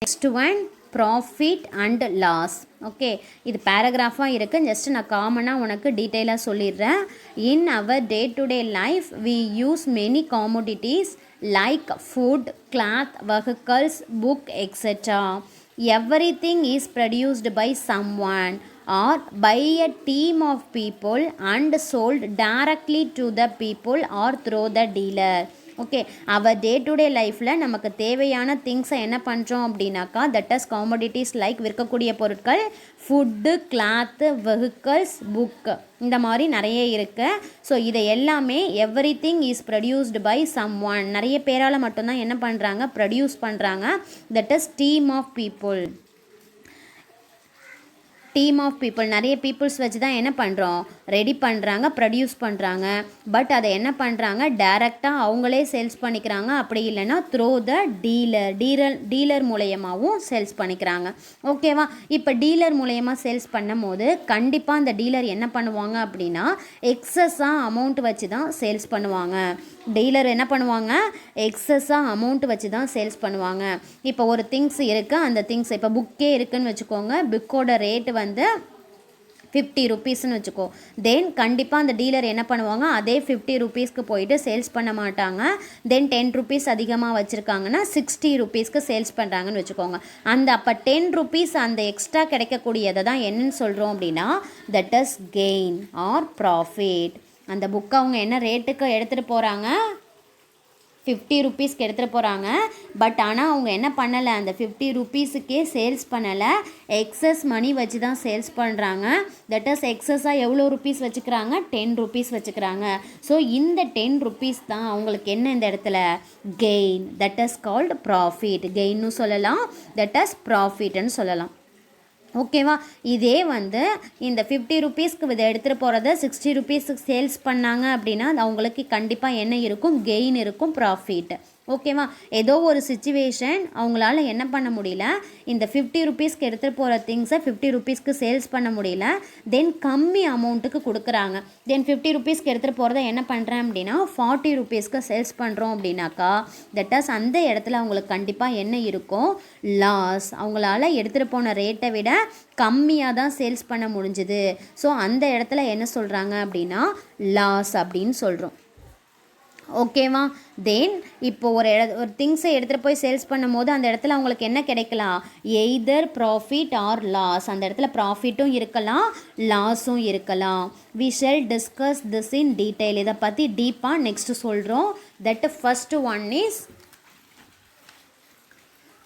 Next one profit and loss. Okay, இது பேராகிராஃபாக இருக்குது. ஜஸ்ட் நான் காமனாக உனக்கு டீட்டெயிலாக சொல்லிடுறேன். In our day to day life we use many commodities like food, cloth, vehicles, book, etc. Everything is produced by someone or by a team of people and sold directly to the people or through the dealer. Okay, அவர் day to day லைஃப்பில் நமக்கு தேவையான திங்ஸை என்ன பண்ணுறோம் அப்படின்னாக்கா, that is காமோடிட்டிஸ் like விற்கக்கூடிய பொருட்கள், ஃபுட்டு, கிளாத்து, வெஹிக்கல்ஸ், புக்கு, இந்த மாதிரி நிறைய இருக்குது. ஸோ இதை எல்லாமே everything is produced by someone, நிறைய பேரால் மட்டும்தான் என்ன பண்ணுறாங்க, ப்ரொடியூஸ் பண்ணுறாங்க. That is team of people. Team of people, நிறைய பீப்புள்ஸ் வச்சு தான் என்ன பண்ணுறோம், ரெடி பண்ணுறாங்க, ப்ரொடியூஸ் பண்ணுறாங்க. பட் அதை என்ன பண்ணுறாங்க, டைரெக்டாக அவங்களே சேல்ஸ் பண்ணிக்கிறாங்க. அப்படி இல்லைன்னா த்ரூ த டீலர் மூலயமாவும் சேல்ஸ் பண்ணிக்கிறாங்க. ஓகேவா? இப்போ டீலர் மூலயமா சேல்ஸ் பண்ணும் போது கண்டிப்பாக அந்த டீலர் என்ன பண்ணுவாங்க அப்படின்னா, எக்ஸஸாக அமௌண்ட் வச்சு தான் சேல்ஸ் பண்ணுவாங்க. டீலர் என்ன பண்ணுவாங்க, எக்ஸஸாக அமௌண்ட் வச்சு தான் சேல்ஸ் பண்ணுவாங்க. இப்போ ஒரு திங்ஸ் இருக்குது, அந்த திங்ஸ் இப்போ புக்கே இருக்குதுன்னு வச்சுக்கோங்க, புக்கோட ரேட்டு வந்து 50 ருபீஸ்ன்னு வச்சுக்கோ. தென் கண்டிப்பாக அந்த டீலர் என்ன பண்ணுவாங்க, அதே 50 ருபீஸ்க்கு போயிட்டு சேல்ஸ் பண்ண மாட்டாங்க. தென் 10 ருபீஸ் அதிகமாக வச்சுருக்காங்கன்னா 60 ருபீஸ்க்கு சேல்ஸ் பண்ணுறாங்கன்னு வச்சுக்கோங்க. அந்த அப்போ 10 ருபீஸ் அந்த எக்ஸ்ட்ரா கிடைக்கக்கூடியதை தான் என்னன்னு சொல்கிறோம் அப்படின்னா, that is gain R profit. அந்த புக்கை அவங்க என்ன ரேட்டுக்கு எடுத்துகிட்டு போகிறாங்க, 50 ருபீஸ்க்கு எடுத்துகிட்டு போகிறாங்க. பட் ஆனால் அவங்க என்ன பண்ணலை, அந்த 50 ருபீஸுக்கே சேல்ஸ் பண்ணலை, எக்ஸஸ் மணி வச்சு தான் சேல்ஸ் பண்ணுறாங்க. தட் இஸ் எக்ஸஸாக எவ்வளோ ருபீஸ் வச்சுக்கிறாங்க, 10 ருபீஸ் வச்சுக்கிறாங்க. ஸோ இந்த 10 ருபீஸ் தான் அவங்களுக்கு என்ன இந்த இடத்துல gain. That is called profit. கெயின்னு சொல்லலாம், தட் இஸ் ப்ராஃபிட்னு சொல்லலாம். ஓகேவா? இதே வந்து இந்த 50 ருபீஸ்க்கு இதை எடுத்துகிட்டு போகிறத 60 ருபீஸுக்கு சேல்ஸ் பண்ணாங்க அப்படின்னா அவங்களுக்கு கண்டிப்பாக என்ன இருக்கும், கெயின் இருக்கும், ப்ராஃபிட். ஓகேவா? ஏதோ ஒரு சிச்சுவேஷன் அவங்களால என்ன பண்ண முடியல, இந்த 50 ருபீஸ்க்கு எடுத்துகிட்டு போகிற திங்ஸை 50 ருபீஸ்க்கு சேல்ஸ் பண்ண முடியல. தென் கம்மி அமௌண்ட்டுக்கு கொடுக்குறாங்க. தென் 50 ருபீஸ்க்கு எடுத்துகிட்டு போகிறத என்ன பண்ணுறேன் அப்படின்னா 40 ருபீஸ்க்கு சேல்ஸ் பண்ணுறோம் அப்படின்னாக்கா, தட் இஸ் அந்த இடத்துல அவங்களுக்கு கண்டிப்பாக என்ன இருக்கும், லாஸ். அவங்களால எடுத்துகிட்டு போன ரேட்டை விட கம்மியாக தான் சேல்ஸ் பண்ண முடிஞ்சுது. ஸோ அந்த இடத்துல என்ன சொல்கிறாங்க அப்படின்னா லாஸ் அப்படின்னு சொல்கிறோம். ஓகேவா? தென் இப்போ ஒரு திங்ஸை எடுத்துகிட்டு போய் சேல்ஸ் பண்ணும் போது அந்த இடத்துல அவங்களுக்கு என்ன கிடைக்கலாம், எய்தர் ப்ராஃபிட் ஆர் லாஸ். அந்த இடத்துல ப்ராஃபிட்டும் இருக்கலாம், லாஸும் இருக்கலாம். We shall discuss this in detail. இதை பற்றி டீப்பாக நெக்ஸ்ட்டு சொல்கிறோம். That first one is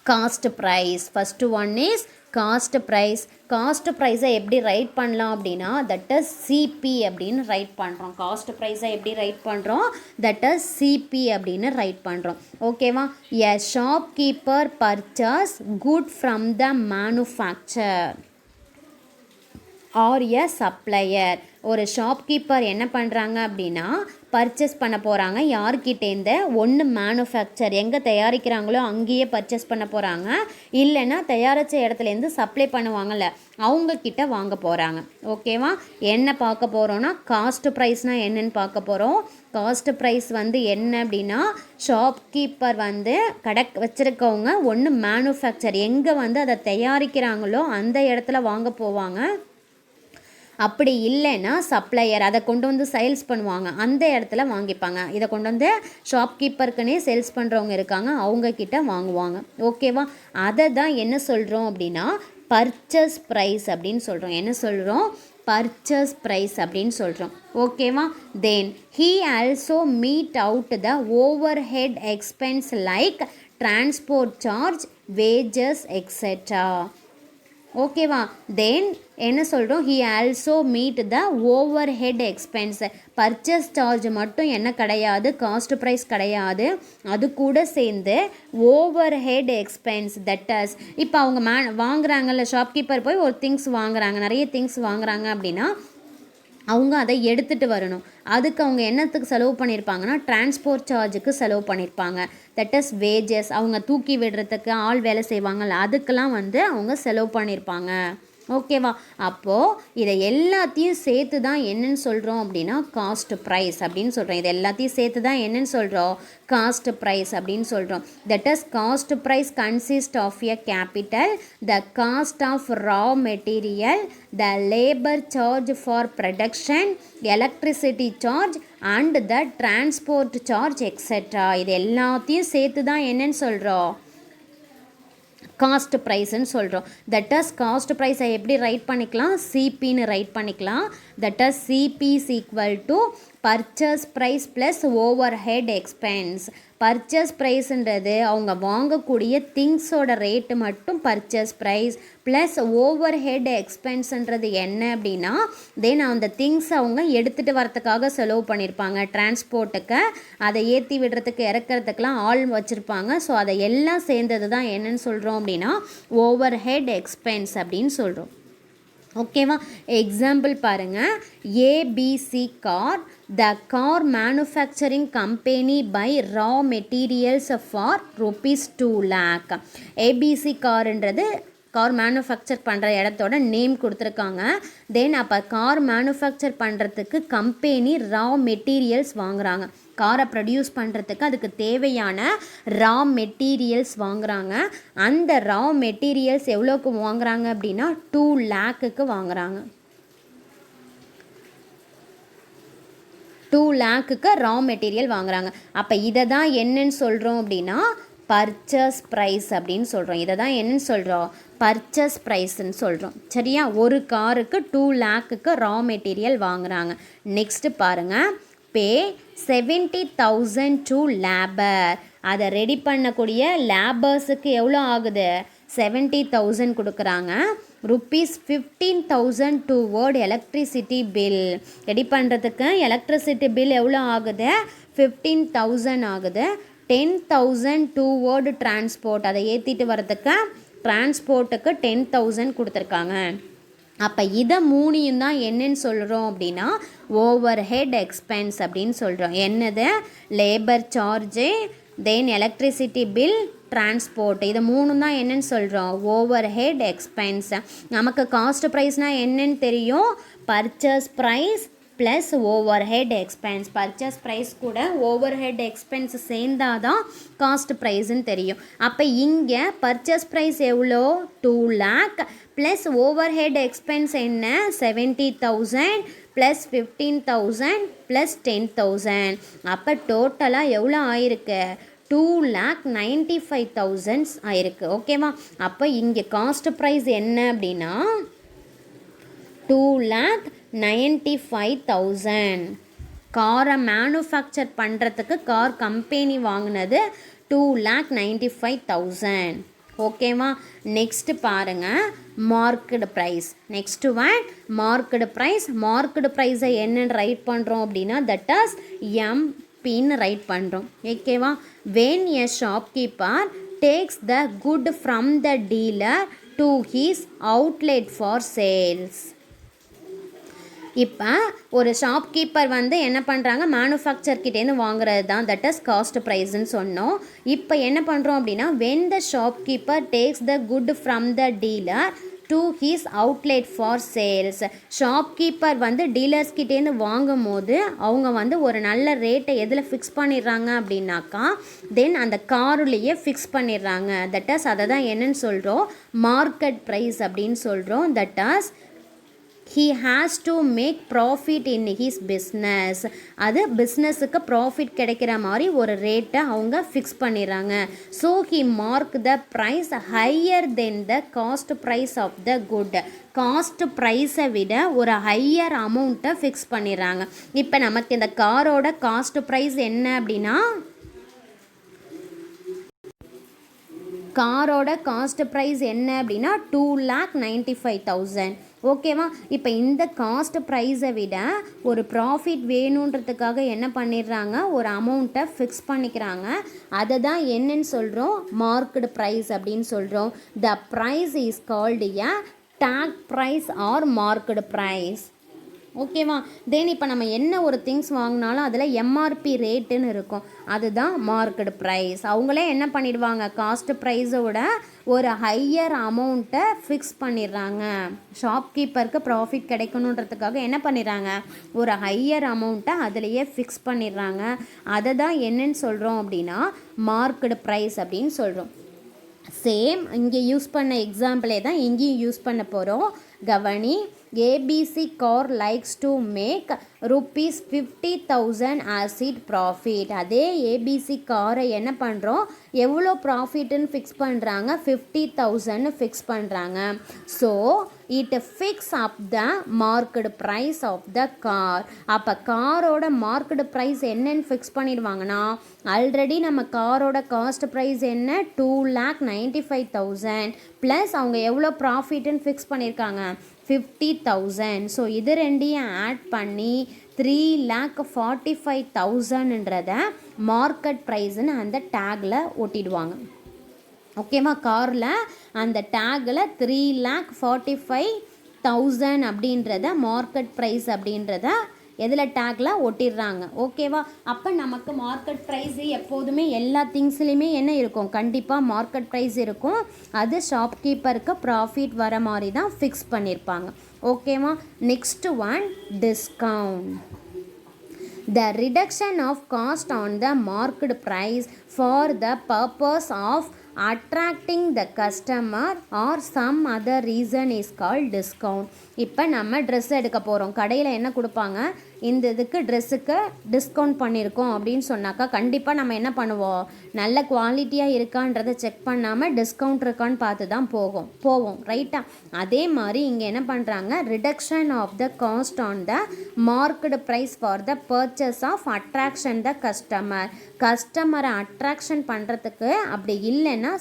cost price. First one is cost price. Cost ப்ரைஸை எப்படி ரைட் பண்ணலாம் அப்படின்னா, தட் இஸ் சிபி அப்படின்னு ரைட் பண்ணுறோம். காஸ்ட் ப்ரைஸை எப்படி ரைட் பண்ணுறோம், தட் இஸ் சிபி அப்படின்னு ரைட் பண்ணுறோம். ஓகேவா? A shop keeper purchase good from the manufacture or a supplier. ஒரு ஷாப்கீப்பர் என்ன பண்ணுறாங்க அப்படின்னா பர்ச்சேஸ் பண்ண போகிறாங்க. யார்கிட்டேருந்து, ஒன்று மேனுஃபேக்சர் எங்கே தயாரிக்கிறாங்களோ அங்கேயே பர்ச்சேஸ் பண்ண போகிறாங்க, இல்லைன்னா தயாரித்த இடத்துலேருந்து சப்ளை பண்ணுவாங்கள்ல அவங்கக்கிட்ட வாங்க போகிறாங்க. ஓகேவா? என்ன பார்க்க போகிறோன்னா, காஸ்ட் ப்ரைஸ்னால் என்னென்னு பார்க்க போகிறோம். காஸ்ட் ப்ரைஸ் வந்து என்ன அப்படின்னா, ஷாப்கீப்பர் வந்து கடை வச்சுருக்கவங்க ஒன்று மேனுஃபேக்சர் எங்கே வந்து அதை தயாரிக்கிறாங்களோ அந்த இடத்துல வாங்க போவாங்க. அப்படி இல்லைன்னா சப்ளையர் அதை கொண்டு வந்து சேல்ஸ் பண்ணுவாங்க, அந்த இடத்துல வாங்கிப்பாங்க. இதை கொண்டு வந்து ஷாப்கீப்பருக்குன்னே சேல்ஸ் பண்ணுறவங்க இருக்காங்க, அவங்கக்கிட்ட வாங்குவாங்க. ஓகேவா? அதை தான் என்ன சொல்கிறோம் அப்படின்னா பர்ச்சேஸ் ப்ரைஸ் அப்படின்னு சொல்கிறோம். என்ன சொல்கிறோம், பர்ச்சேஸ் ப்ரைஸ் அப்படின்னு சொல்கிறோம். ஓகேவா? தென் he also meet out the over head expense like transport charge, wages etcetera. ஓகேவா? தென் என்ன சொல்கிறோம், he also meet the over head expense. Purchase charge மட்டும் என்ன கிடையாது, காஸ்ட் ப்ரைஸ் கிடையாது, அது கூட சேர்ந்து over head expense. That is இப்போ அவங்க வாங்குறாங்கல்ல, ஷாப்கீப்பர் போய் ஒரு திங்ஸ் வாங்குறாங்க, நிறைய திங்ஸ் வாங்குறாங்க அப்படின்னா அவங்க அதை எடுத்துகிட்டு வரணும். அதுக்கு அவங்க என்னத்துக்கு செலவு பண்ணியிருப்பாங்கன்னா டிரான்ஸ்போர்ட் சார்ஜுக்கு செலவு பண்ணியிருப்பாங்க. That is wages. அவங்க தூக்கி விடுறதுக்கு ஆள் வேலை செய்வாங்கள்ல, அதுக்கெல்லாம் வந்து அவங்க செலவு பண்ணியிருப்பாங்க. ஓகேவா? அப்போது இதை எல்லாத்தையும் சேர்த்து தான் என்னன்னு சொல்கிறோம் அப்படின்னா காஸ்ட் ப்ரைஸ் அப்படின்னு சொல்கிறோம். இது எல்லாத்தையும் சேர்த்து தான் என்னன்னு சொல்கிறோம் காஸ்ட் ப்ரைஸ் அப்படின்னு சொல்கிறோம். That is cost price consist of a capital, the cost of raw material, the labour charge for production, electricity charge and the transport charge etcetera. இது எல்லாத்தையும் சேர்த்து தான் என்னன்னு சொல்கிறோம் காஸ்ட் ப்ரைஸ்ன்னு சொல்கிறோம். தட் இஸ் காஸ்ட் ப்ரைஸை எப்படி ரைட் பண்ணிக்கலாம், சிபின்னு ரைட் பண்ணிக்கலாம். That is CP is equal to purchase price plus overhead expense. Purchase ப்ரைஸுன்றது அவங்க வாங்கக்கூடிய திங்ஸோட ரேட்டு மட்டும் purchase price, plus overhead எக்ஸ்பென்ஸுன்றது என்ன அப்படின்னா தென் அந்த திங்ஸ் அவங்க எடுத்துகிட்டு வரத்துக்காக செலவு பண்ணியிருப்பாங்க, டிரான்ஸ்போர்ட்டுக்கு, அதை ஏற்றி விடுறதுக்கு இறக்கிறதுக்கெலாம் ஆள் வச்சுருப்பாங்க. ஸோ அதை எல்லாம் சேர்ந்தது தான் என்னன்னு சொல்கிறோம் அப்படின்னா ஓவர் ஹெட் எக்ஸ்பென்ஸ் அப்படின்னு சொல்கிறோம். ஓகேவா? எக்ஸாம்பிள் பாருங்கள். ABC car, the car manufacturing company buy raw materials for ₹2 lakh. ABC காருன்றது கார் மேனுஃபேக்சர் பண்ணுற இடத்தோட நேம் கொடுத்துருக்காங்க. தென் அப்போ கார் மேனுஃபேக்சர் பண்ணுறதுக்கு கம்பெனி ரா மெட்டீரியல்ஸ் வாங்குகிறாங்க. காரை ப்ரொடியூஸ் பண்ணுறதுக்கு அதுக்கு தேவையான ரா மெட்டீரியல்ஸ் வாங்குகிறாங்க. அந்த ரா மெட்டீரியல்ஸ் எவ்வளோக்கு வாங்குகிறாங்க அப்படின்னா 2 lakhக்கு வாங்குகிறாங்க. 2 lakhக்கு ரா மெட்டீரியல் வாங்குகிறாங்க. அப்போ இதை தான் என்னன்னு சொல்கிறோம் அப்படின்னா பர்ச்சேஸ் ப்ரைஸ் அப்படின்னு சொல்கிறோம். இதை தான் என்னன்னு சொல்கிறோம் பர்ச்சேஸ் ப்ரைஸ்ன்னு சொல்கிறோம். சரியா? ஒரு காருக்கு 2 lakhக்கு ரா மெட்டீரியல் வாங்குகிறாங்க. நெக்ஸ்ட்டு பாருங்கள். பே 70,000 டு லேபர். அதை ரெடி பண்ணக்கூடிய லேபர்ஸுக்கு எவ்வளோ ஆகுது 70,000 கொடுக்குறாங்க. ₹15,000 டுவர்ட் எலக்ட்ரிசிட்டி பில். ரெடி பண்ணுறதுக்கு எலக்ட்ரிசிட்டி பில் எவ்வளோ ஆகுது 15,000 ஆகுது. 10,000 டுவர்டு டிரான்ஸ்போர்ட், அதை ஏற்றிட்டு வரதுக்கு டிரான்ஸ்போர்ட்டுக்கு 10,000 கொடுத்துருக்காங்க. அப்போ இதை மூணையும் தான் என்னன்னு சொல்கிறோம் அப்படின்னா ஓவர் ஹெட் எக்ஸ்பென்ஸ் அப்படின்னு சொல்கிறோம். என்னது labour charge, then electricity bill, transport, இது மூணும் தான் என்னன்னு சொல்கிறோம் ஓவர் ஹெட் எக்ஸ்பென்ஸ். நமக்கு காஸ்ட் ப்ரைஸ்னால் என்னன்னு தெரியும், purchase price plus overhead expense. Purchase price கூட ஓவர் ஹெட் எக்ஸ்பென்ஸ் சேர்ந்தால் தான் காஸ்ட் ப்ரைஸ்ன்னு தெரியும். அப்போ இங்கே பர்ச்சேஸ் ப்ரைஸ் எவ்வளோ 2 lakh plus overhead expense என்ன 70,000 ப்ளஸ் 15,000 ப்ளஸ் 10,000. அப்போ டோட்டலாக எவ்வளோ ஆயிருக்கு 2,95,000 ஆயிருக்கு. ஓகேவா? அப்போ இங்கே காஸ்ட் ப்ரைஸ் என்ன அப்படின்னா 2,95,000. காரை மேனுஃபேக்சர் பண்ணுறதுக்கு கார் கம்பெனி வாங்கினது 2,95,000. ஓகேவா? நெக்ஸ்ட்டு பாருங்கள் market price. Next one market price. Market ப்ரைஸை என்னென்னு ரைட் பண்ணுறோம் அப்படின்னா தட் இஸ் எம்பின்னு ரைட் பண்ணுறோம். ஓகேவா? when a shopkeeper takes the good from the dealer to his outlet for sales. இப்போ ஒரு ஷாப்கீப்பர் வந்து என்ன பண்ணுறாங்க மேனுஃபேக்சர்கிட்டேருந்து வாங்குறது தான் தட் இஸ் காஸ்ட் ப்ரைஸ்ன்னு சொன்னோம். இப்போ என்ன பண்ணுறோம் அப்படின்னா when the shopkeeper takes the good from the dealer to his outlet for sales. Shopkeeper வந்து டீலர்ஸ்கிட்டேருந்து வாங்கும் போது அவங்க வந்து ஒரு நல்ல ரேட்டை எதில் ஃபிக்ஸ் பண்ணிடுறாங்க அப்படின்னாக்கா தென் அந்த காருலேயே ஃபிக்ஸ் பண்ணிடுறாங்க. தட் இஸ் அதை தான் என்னன்னு சொல்கிறோம் மார்க்கெட் ப்ரைஸ் அப்படின்னு சொல்கிறோம். That is he has to make profit in his business. அது பிஸ்னஸுக்கு ப்ராஃபிட் கிடைக்கிற மாதிரி ஒரு ரேட்டை அவங்க ஃபிக்ஸ் பண்ணிடுறாங்க. So he mark the price higher than the cost price of the good. Cost ப்ரைஸை விட ஒரு ஹையர் அமௌண்ட்டை ஃபிக்ஸ் பண்ணிடுறாங்க. இப்போ நமக்கு இந்த காரோட காஸ்ட் ப்ரைஸ் என்ன அப்படின்னா காரோட காஸ்ட் ப்ரைஸ் என்ன அப்படின்னா 2,95,000. ஓகேவா? இப்போ இந்த காஸ்ட் ப்ரைஸை விட ஒரு ப்ராஃபிட் வேணுன்றதுக்காக என்ன பண்ணிடுறாங்க ஒரு அமௌண்ட்டை ஃபிக்ஸ் பண்ணிக்கிறாங்க. அதை தான் என்னன்னு சொல்கிறோம் மார்க்கெட் ப்ரைஸ் அப்படின்னு சொல்கிறோம். The price is called a tag price or market price. ஓகேவா. தென் இப்போ நம்ம என்ன ஒரு திங்ஸ் வாங்கினாலும் அதில் எம்ஆர்பி ரேட்டுன்னு இருக்கும், அதுதான் மார்க்கெட் ப்ரைஸ். அவங்களே என்ன பண்ணிடுவாங்க, காஸ்ட் ப்ரைஸோட ஒரு ஹையர் அமௌண்ட்டை ஃபிக்ஸ் பண்ணிடுறாங்க. ஷாப்கீப்பருக்கு ப்ராஃபிட் கிடைக்கணுன்றதுக்காக என்ன பண்ணிடுறாங்க, ஒரு ஹையர் அமௌண்ட்டை அதிலேயே ஃபிக்ஸ் பண்ணிடுறாங்க. அதை தான் என்னன்னு சொல்கிறோம் அப்படின்னா மார்க்கெட் ப்ரைஸ் அப்படின்னு சொல்கிறோம். சேம் இங்கே யூஸ் பண்ண எக்ஸாம்பிளே தான் இங்கேயும் யூஸ் பண்ண போகிறோம். கவனி, ABC car likes to make ₹50,000 as it profit. அதே ஏபிசி காரை என்ன பண்ணுறோம், எவ்வளோ ப்ராஃபிட்டுன்னு ஃபிக்ஸ் பண்ணுறாங்க, 50,000 ஃபிக்ஸ் பண்ணுறாங்க. So it fix up the market price of the car. அப்போ காரோட மார்க்கெட் ப்ரைஸ் என்னன்னு ஃபிக்ஸ் பண்ணிடுவாங்கன்னா, ஆல்ரெடி நம்ம காரோட காஸ்ட் ப்ரைஸ் என்ன, 2,95,000 ப்ளஸ் அவங்க எவ்வளோ ப்ராஃபிட்டுன்னு ஃபிக்ஸ் பண்ணியிருக்காங்க, 50,000. ஸோ இது ரெண்டையும் ஆட் பண்ணி 3,45,000ன்றத மார்க்கெட் ப்ரைஸ்ன்னு அந்த டேக்கில் ஒட்டிடுவாங்க. ஓகேவா. காரில் அந்த டேக்கில் 3,45,000 அப்படின்றத மார்க்கெட் ப்ரைஸ் அப்படின்றத எதில் டேக்கில் ஒட்டிடுறாங்க. ஓகேவா. அப்போ நமக்கு மார்க்கெட் ப்ரைஸ் எப்போதுமே எல்லா திங்ஸ்லேயுமே என்ன இருக்கும், கண்டிப்பாக மார்க்கெட் ப்ரைஸ் இருக்கும். அது ஷாப்கீப்பருக்கு ப்ராஃபிட் வர மாதிரி தான் ஃபிக்ஸ் பண்ணியிருப்பாங்க. ஓகேவா. Next one, discount. The reduction of cost on the market price for the purpose of attracting the customer or some other reason is called discount. இப்போ நம்ம ட்ரெஸ் எடுக்க போகிறோம், கடையில் என்ன கொடுப்பாங்க, இந்த இதுக்கு ட்ரெஸ்ஸுக்கு டிஸ்கவுண்ட் பண்ணியிருக்கோம் அப்படின்னு சொன்னாக்கா கண்டிப்பாக நம்ம என்ன பண்ணுவோம், நல்ல குவாலிட்டியாக இருக்கான்றதை செக் பண்ணாமல் டிஸ்கவுண்ட் இருக்கான்னு பார்த்து தான் போவோம் ரைட்டா. அதே மாதிரி இங்கே என்ன பண்ணுறாங்க, reduction of the cost on the market price for the purchase of attraction the கஸ்டமரை அட்ராக்ஷன் பண்ணுறதுக்கு. அப்படி இல்லைன்னா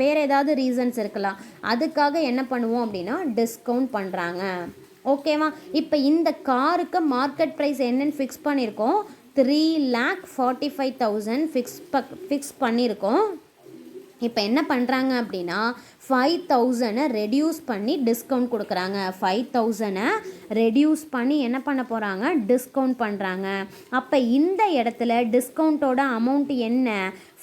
வேறு ஏதாவது ரீசன்ஸ் இருக்கலாம், அதுக்காக என்ன பண்ணுவோம் அப்படின்னா டிஸ்கவுண்ட் பண்ணுறாங்க. ஓகேவா. இப்போ இந்த காருக்கு மார்க்கெட் ப்ரைஸ் என்னன்னு ஃபிக்ஸ் பண்ணியிருக்கோம், 3,45,000 ஃபிக்ஸ் பண்ணியிருக்கோம். இப்போ என்ன பண்ணுறாங்க அப்படின்னா 5,000 ரெடியூஸ் பண்ணி டிஸ்கவுண்ட் கொடுக்குறாங்க. 5,000 ரெடியூஸ் பண்ணி என்ன பண்ண போகிறாங்க, டிஸ்கவுண்ட் பண்ணுறாங்க. அப்போ இந்த இடத்துல டிஸ்கவுண்ட்டோட அமௌண்ட் என்ன,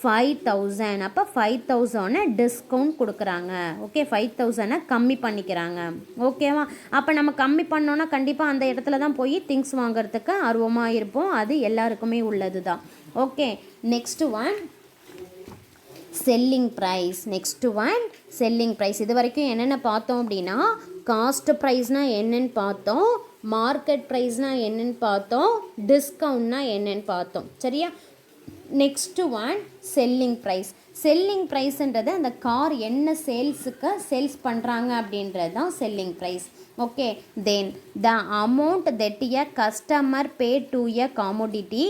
5,000. அப்போ 5,000 டிஸ்கவுண்ட் கொடுக்குறாங்க. ஓகே, 5,000 கம்மி பண்ணிக்கிறாங்க. ஓகேவா. அப்போ நம்ம கம்மி பண்ணோன்னா கண்டிப்பாக அந்த இடத்துல தான் போய் திங்ஸ் வாங்குறதுக்கு ஆர்வமாக இருப்போம், அது எல்லாருக்குமே உள்ளது தான். Okay, next one selling price. Next one selling price. இது வரைக்கும் என்னென்ன பார்த்தோம் அப்படின்னா, காஸ்ட் ப்ரைஸ்னால் என்னென்னு பார்த்தோம், மார்க்கெட் ப்ரைஸ்னால் என்னென்னு பார்த்தோம், டிஸ்கவுண்ட்னா என்னென்னு பார்த்தோம். சரியா. Next one selling price. Selling ப்ரைஸ்ன்றது அந்த கார் என்ன சேல்ஸ் பண்ணுறாங்க அப்படின்றது தான் selling price. Okay, then the amount that a customer pay to a commodity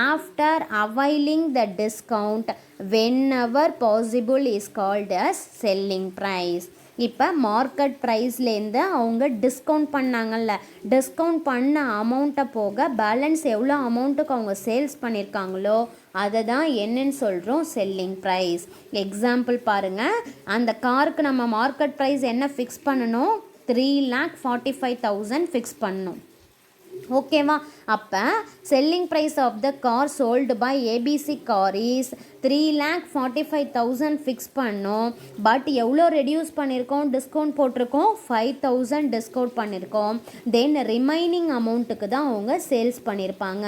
after availing the discount whenever possible is called as selling price. இப்போ market ப்ரைஸ்லேருந்து அவங்க discount பண்ணாங்கல்ல, discount பண்ண அமௌண்ட்டை போக பேலன்ஸ் எவ்வளோ அமௌண்ட்டுக்கு அவங்க சேல்ஸ் பண்ணியிருக்காங்களோ அதை தான் என்னன்னு சொல்கிறோம், செல்லிங் ப்ரைஸ். எக்ஸாம்பிள் பாருங்கள், அந்த காருக்கு நம்ம மார்க்கெட் ப்ரைஸ் என்ன ஃபிக்ஸ் பண்ணணும், 3,45,000 ஃபிக்ஸ் பண்ணணும். ஓகேவா. அப்போ selling price of the car sold by ABC car is 3,45,000 fix பண்ணோம். பட் எவ்வளோ ரெடியூஸ் பண்ணியிருக்கோம், டிஸ்கவுண்ட் போட்டிருக்கோம், 5,000 டிஸ்கவுண்ட் பண்ணியிருக்கோம். தென் ரிமைனிங் அமௌண்ட்டுக்கு தான் அவங்க சேல்ஸ் பண்ணியிருப்பாங்க.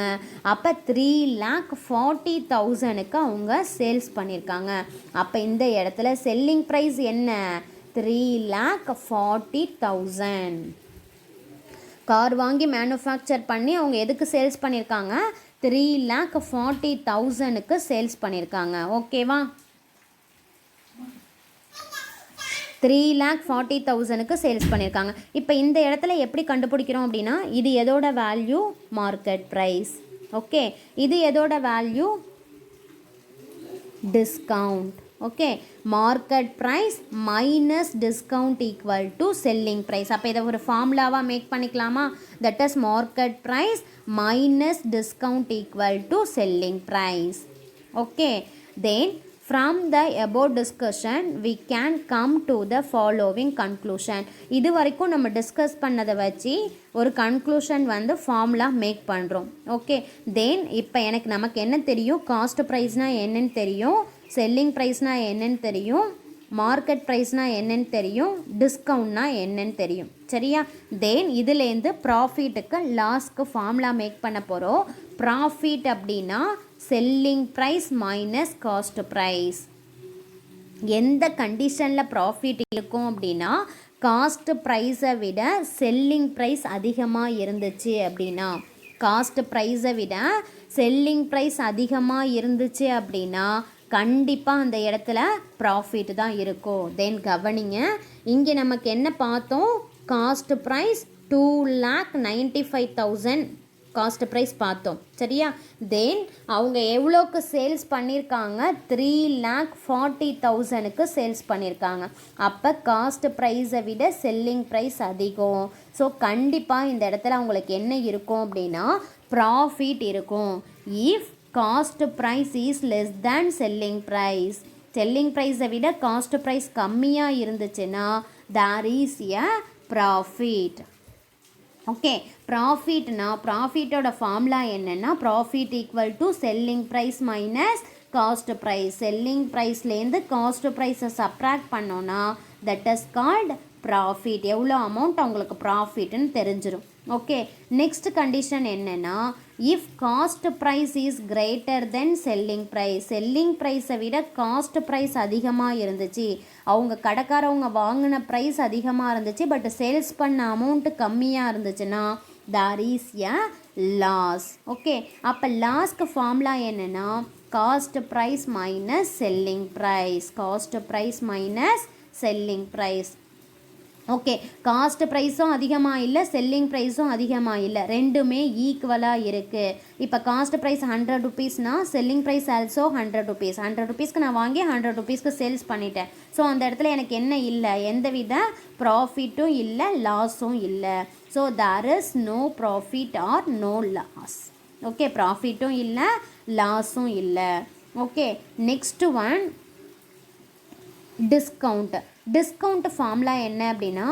அப்போ 3,40,000க்கு அவங்க சேல்ஸ் பண்ணியிருக்காங்க. அப்போ இந்த இடத்துல செல்லிங் ப்ரைஸ் என்ன, 3,40,000. கார் வாங்கி மேனுஃபேக்சர் பண்ணி அவங்க எதுக்கு சேல்ஸ் பண்ணியிருக்காங்க, 3,40,000க்கு சேல்ஸ் பண்ணியிருக்காங்க. ஓகேவா. 3,40,000க்கு சேல்ஸ் பண்ணியிருக்காங்க. இப்போ இந்த இடத்துல எப்படி கண்டுபிடிக்கிறோம் அப்படின்னா, இது எதோட வேல்யூ, மார்க்கெட் ப்ரைஸ். ஓகே, இது எதோட value, discount. Okay, market price minus discount equal to selling price. அப்போ இதை ஒரு ஃபார்முலாவாக மேக் பண்ணிக்கலாமா, that is market price minus discount equal to selling price. Okay, then From the above discussion we can come to the following conclusion. இது வரைக்கும் நம்ம discuss பண்ணதை வச்சு ஒரு கன்க்ளூஷன் வந்து ஃபார்முலா மேக் பண்ணுறோம். ஓகே, தென் இப்போ நமக்கு என்ன தெரியும், காஸ்ட் ப்ரைஸ்னால் என்னன்னு தெரியும், செல்லிங் ப்ரைஸ்னால் என்னன்னு தெரியும், மார்க்கெட் ப்ரைஸ்னால் என்னன்னு தெரியும், டிஸ்கவுண்ட்னா என்னன்னு தெரியும். சரியா? தென் இதுலேருந்து ப்ராஃபிட்டுக்கு லாஸ்க்கு ஃபார்முலா மேக் பண்ண போகிறோம். ப்ராஃபிட் அப்படின்னா selling price minus cost price. எந்த கண்டிஷனில் ப்ராஃபிட் இருக்கும் அப்படின்னா காஸ்ட் ப்ரைஸை விட செல்லிங் ப்ரைஸ் அதிகமாக இருந்துச்சு அப்படின்னா, காஸ்ட் ப்ரைஸை விட செல்லிங் ப்ரைஸ் அதிகமாக இருந்துச்சு அப்படின்னா கண்டிப்பாக அந்த இடத்துல ப்ராஃபிட் தான் இருக்கும். தென் கவனிங்க, இங்கே நமக்கு என்ன பார்த்தோம், காஸ்ட் ப்ரைஸ் 2,95,000 காஸ்ட் ப்ரைஸ் பார்த்தோம். சரியா? தென் அவங்க எவ்வளோக்கு சேல்ஸ் பண்ணியிருக்காங்க, 3,40,000க்கு சேல்ஸ் பண்ணியிருக்காங்க. அப்போ காஸ்ட் ப்ரைஸை விட செல்லிங் ப்ரைஸ் அதிகம். ஸோ கண்டிப்பாக இந்த இடத்துல அவங்களுக்கு என்ன இருக்கும் அப்படின்னா ப்ராஃபிட் இருக்கும். If cost price is less than selling price, selling ப்ரைஸை விட காஸ்ட் ப்ரைஸ் கம்மியாக இருந்துச்சுன்னா there is a profit. Okay, ப்ராஃபிட்னா ப்ராஃபிட்டோட ஃபார்முலா என்னென்னா profit equal to selling price minus cost price. Selling ப்ரைஸ்லேருந்து காஸ்ட் ப்ரைஸை சப்ராக்ட் பண்ணோன்னா தட் இஸ் கால்ட் ப்ராஃபிட். எவ்வளோ அமௌண்ட் அவங்களுக்கு ப்ராஃபிட்னு தெரிஞ்சிடும். ஓகே, நெக்ஸ்ட் கண்டிஷன் என்னென்னா if cost price is greater than selling price, selling ப்ரைஸை விட காஸ்ட் ப்ரைஸ் அதிகமாக இருந்துச்சு, அவங்க கடைக்காரவங்க வாங்கின ப்ரைஸ் அதிகமாக இருந்துச்சு பட் சேல்ஸ் பண்ண அமௌண்ட்டு கம்மியாக இருந்துச்சுன்னா there is a loss. Okay, அப்போ லாஸ்க்கு ஃபார்முலா என்னென்னா cost price minus selling price, cost price minus selling price. Okay, cost ப்ரைஸும் அதிகமாக இல்லை, செல்லிங் ப்ரைஸும் அதிகமாக இல்லை, ரெண்டுமே ஈக்குவலாக இருக்குது. இப்போ காஸ்ட் ப்ரைஸ் 100 ருபீஸ்னால் செல்லிங் ப்ரைஸ் ஆல்சோ 100 ருபீஸ். 100 ருபீஸ்க்கு நான் வாங்கி 100 ருபீஸ்க்கு சேல்ஸ் பண்ணிட்டேன். ஸோ அந்த இடத்துல எனக்கு என்ன இல்லை, எந்தவித ப்ராஃபிட்டும் இல்லை, லாஸும் இல்லை. So there is no profit or no loss. Okay, ப்ராஃபிட்டும் இல்லை, லாஸும் இல்லை. Okay, next one discount. Discount formula என்ன அப்படின்னா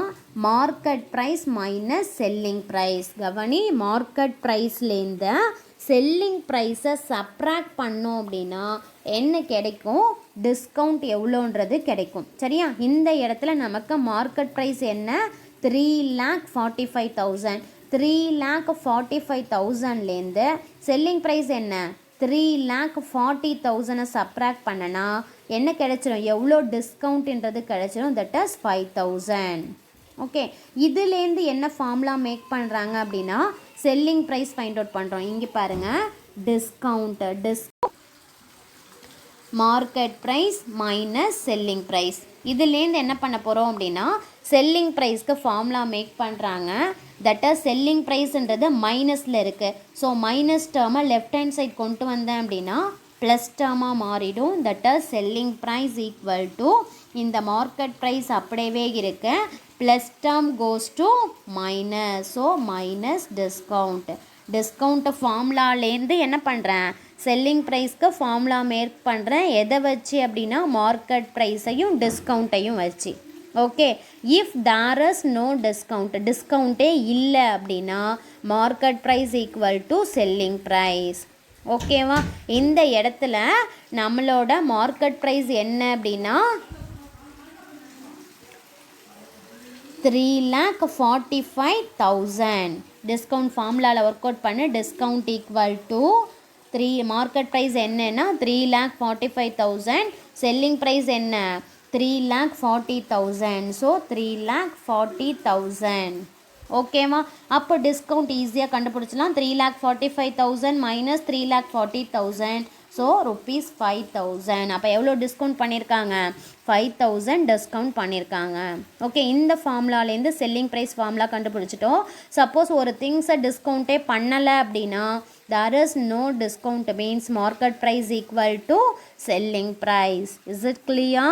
market price minus selling price. கவனி, மார்க்கெட் ப்ரைஸ்லேருந்து செல்லிங் ப்ரைஸை சப்ராக்ட் பண்ணோம் அப்படின்னா என்ன கிடைக்கும், டிஸ்கவுண்ட் எவ்வளோன்றது கிடைக்கும். சரியா? இந்த இடத்துல நமக்கு மார்க்கெட் ப்ரைஸ் என்ன, 3,45,000. 3,45,000லேருந்து செல்லிங் ப்ரைஸ் என்ன 3,40,000 சப்ராக்ட் பண்ணனா என்ன கிடைச்சிடும், எவ்வளோ டிஸ்கவுண்ட்ன்றது கிடைச்சிடும், தட் இஸ் 5,000. ஓகே, இதுலேருந்து என்ன ஃபார்முலா மேக் பண்ணுறாங்க அப்படின்னா செல்லிங் ப்ரைஸ் ஃபைண்ட் அவுட் பண்ணுறோம். இங்கே பாருங்கள், discount market price minus selling price. இதுலேருந்து என்ன பண்ண போகிறோம் அப்படின்னா செல்லிங் ப்ரைஸ்க்கு ஃபார்முலா மேக் பண்ணுறாங்க. தட் இஸ் செல்லிங் ப்ரைஸ்ன்றது மைனஸில் இருக்குது. ஸோ மைனஸ் டேர்மை லெஃப்ட் ஹேண்ட் சைட் கொண்டு வந்தேன் அப்படின்னா ப்ளஸ் டேர்மாக மாறிடும். That is selling price equal to இந்த மார்க்கெட் ப்ரைஸ் அப்படியே இருக்கு, plus term goes to minus. So minus discount. Discount ஃபார்முலாலேருந்து என்ன பண்ணுறேன், செல்லிங் ப்ரைஸ்க்கு ஃபார்முலா மேக் பண்ணுறேன். எதை வச்சு அப்படின்னா மார்க்கெட் ப்ரைஸையும் டிஸ்கவுண்ட்டையும் வச்சு. Okay, if there is no discount, டிஸ்கவுண்ட்டே இல்லை அப்படின்னா market price equal to selling price. ஓகேவா? இந்த இடத்துல நம்மளோட மார்க்கெட் ப்ரைஸ் என்ன அப்படின்னா 3,45,000. டிஸ்கவுண்ட் ஃபார்முலாவில் ஒர்க் அவுட் பண்ணு. Discount equal to 3, market price என்னன்னா 3,45,000, செல்லிங் ப்ரைஸ் என்ன 3,40,000. ஸோ 3,40,000. ஓகேவா? அப்போ டிஸ்கவுண்ட் ஈஸியாக கண்டுபிடிச்சலாம். 3,45,000 மைனஸ் 3,40,000. So rupees 5,000. அப்போ எவ்வளோ டிஸ்கவுண்ட் பண்ணியிருக்காங்க, 5,000 டிஸ்கவுண்ட் பண்ணியிருக்காங்க. ஓகே, இந்த ஃபார்முலாலேருந்து செல்லிங் ப்ரைஸ் ஃபார்முலா கண்டுபிடிச்சிட்டோம். சப்போஸ் ஒரு திங்ஸை டிஸ்கவுண்ட்டே பண்ணலை அப்படின்னா there is no discount means market price equal to selling price. Is it clear?